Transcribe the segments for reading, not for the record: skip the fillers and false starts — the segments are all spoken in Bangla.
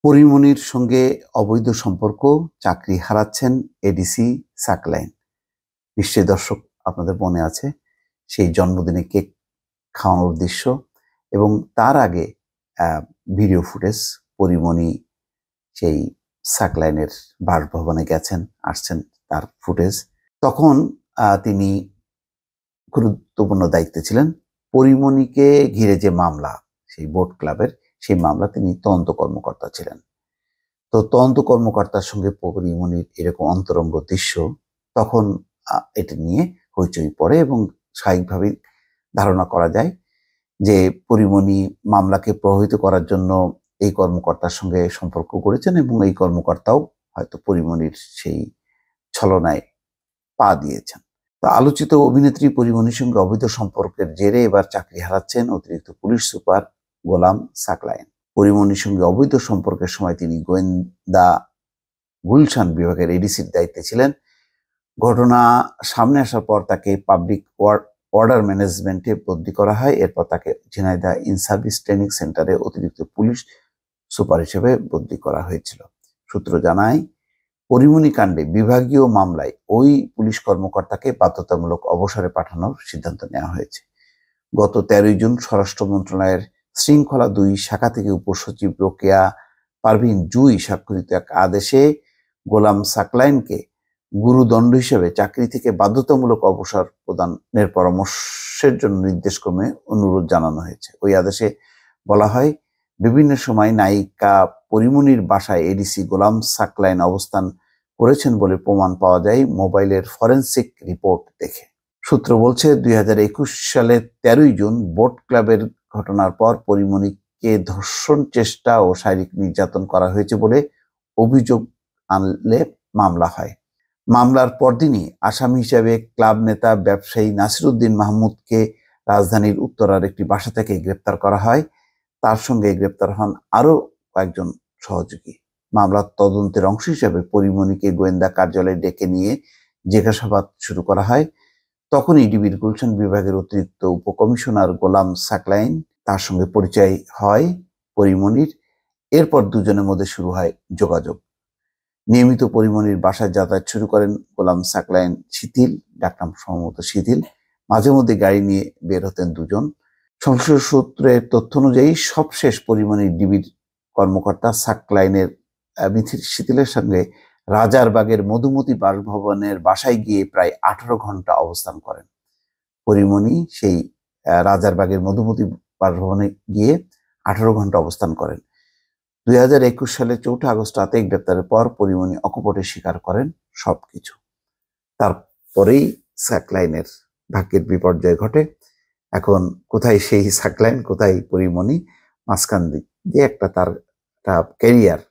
পরিমনির সঙ্গে অবৈধ সম্পর্ক, চাকরি হারাচ্ছেন এডিসি সাকলাইন। নিশ্চয়ই দর্শক আপনাদের মনে আছে সেই জন্মদিনে কেক খাওয়ানোর দৃশ্য এবং তার আগে ভিডিও ফুটেজ। পরিমনি সেই সাকলাইনের বাসভবনে গেছেন, আসছেন, তার ফুটেজ। তখন তিনি গুরুত্বপূর্ণ দায়িত্বে ছিলেন। পরিমনিকে ঘিরে যে মামলা, সেই বোট ক্লাবের সেই মামলা, তিনি তদন্ত কর্মকর্তা ছিলেন। তো তদন্ত কর্মকর্তার সঙ্গে পরিমনির এরকম অন্তরঙ্গ দৃশ্য, তখন এটা নিয়ে হইচই পড়ে এবং স্বাভাবিকভাবেই ধারণা করা যায় যে পরিমনি মামলাকে প্রভাবিত করার জন্য এই কর্মকর্তার সঙ্গে সম্পর্ক করেছেন এবং এই কর্মকর্তাও হয়তো পরিমনির সেই ছলনায় পা দিয়েছেন। তো আলোচিত অভিনেত্রী পরিমনির সঙ্গে অবৈধ সম্পর্কের জেরে এবার চাকরি হারাচ্ছেন অতিরিক্ত পুলিশ সুপার গোলাম সাকলাইন। পরিমনির সঙ্গে অবৈধ সম্পর্কের সময় তিনি গোয়েন্দা গুলশান বিভাগের এডিসির দায়িত্বে ছিলেন। ঘটনা সামনে আসার পর তাকে পাবলিক অর্ডার ম্যানেজমেন্টে বদলি করা হয়। এরপর তাকে ঝিনাইদহ ইন সার্ভিস ট্রেনিং সেন্টারে অতিরিক্ত পুলিশ সুপার হিসেবে বদলি করা হয়েছিল। সূত্র জানায়, পরিমনি কাণ্ডে বিভাগীয় মামলায় ওই পুলিশ কর্মকর্তাকে বাধ্যতামূলক অবসরে পাঠানোর সিদ্ধান্ত নেওয়া হয়েছে। গত 13 জুন স্বরাষ্ট্র মন্ত্রণালয়ের শৃঙ্খলা 2 শাখা থেকে উপসচিব রোকেয়া পারভিন জুই স্বাক্ষরিত এক আদেশে গোলাম সাকলাইনকে গুরুদণ্ড হিসেবে চাকরি থেকে বাধ্যতামূলক অবসর প্রদানের পরামর্শের জন্য নির্দেশক্রমে অনুরোধ জানানো হয়েছে। ওই আদেশে বলা হয়, বিভিন্ন সময় নায়িকা পরিমনির বাসায় এডিসি গোলাম সাকলাইন অবস্থান করেছেন বলে প্রমাণ পাওয়া যায় মোবাইলের ফরেনসিক রিপোর্ট দেখে। সূত্র বলছে, 2021 সালের 13 জুন বোট ক্লাবের ঘটনার পর পরিমনিকে ধর্ষণ চেষ্টা ও শারীরিক নির্যাতন করা হয়েছে বলে অভিযোগ আনলে মামলা হয়। মামলার পরদিনই আসামি হিসেবে ক্লাব নেতা ব্যবসায়ী নাসিরউদ্দিন মাহমুদকে রাজধানীর উত্তরার একটি বাসা থেকে গ্রেপ্তার করা হয়। তার সঙ্গে গ্রেপ্তার হন আরও কয়েকজন সহযোগী। মামলার তদন্তের অংশ হিসেবে পরিমনিকে গোয়েন্দা কার্যালয়ে ডেকে নিয়ে জিজ্ঞাসাবাদ শুরু করা হয়। তখনই ডিবির গুলশান বিভাগের অতিরিক্ত উপকমিশনার গোলাম সাকলাইন, তার সঙ্গে পরিচয় হয় পরিমনির। এরপর দুজনের মধ্যে শুরু হয় যোগাযোগ। নিয়মিত পরিমনির বাসায় যাতায়াত শুরু করেন গোলাম সাকলাইন। শিথিল, ডাকনাম সম্ভবত শিথিল, মাঝে মধ্যে গাড়ি নিয়ে বের হতেন দুজন। সংশ্লিষ্ট সূত্রের তথ্য অনুযায়ী সবশেষ পরিমনির ডিবির কর্মকর্তা সাকলাইনের শিথিলের সঙ্গে রাজারবাগের মধুমতি বাসভবনের বাসায় গিয়ে প্রায় 18 ঘন্টা অবস্থান করেন। পরিমনি সেই রাজারবাগের মধুমতি বাসভবনে গিয়ে 18 ঘন্টা অবস্থান করেন। 2021 সালের 4 আগস্ট রাতে গ্রেপ্তারের পর পরিমনি অকপটে স্বীকার করেন সবকিছু। তারপরেই সাকলাইনের ভাগ্যের বিপর্যয় ঘটে। এখন কোথায় সেই সাকলাইন, কোথায় পরিমনি, মাঝখান দিয়ে একটা তার ক্যারিয়ার,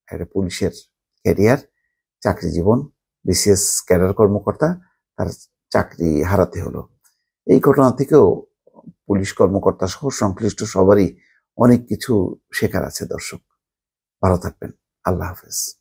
একটা পুলিশের ক্যারিয়ার, চাকরি জীবন, বিসিএস ক্যাডার কর্মকর্তা, তার চাকরি হারাতে হলো। এই ঘটনা থেকেও পুলিশ কর্মকর্তা সহ সংশ্লিষ্ট সবারই অনেক কিছু শেখার আছে। দর্শক ভালো থাকবেন। আল্লাহ হাফেজ।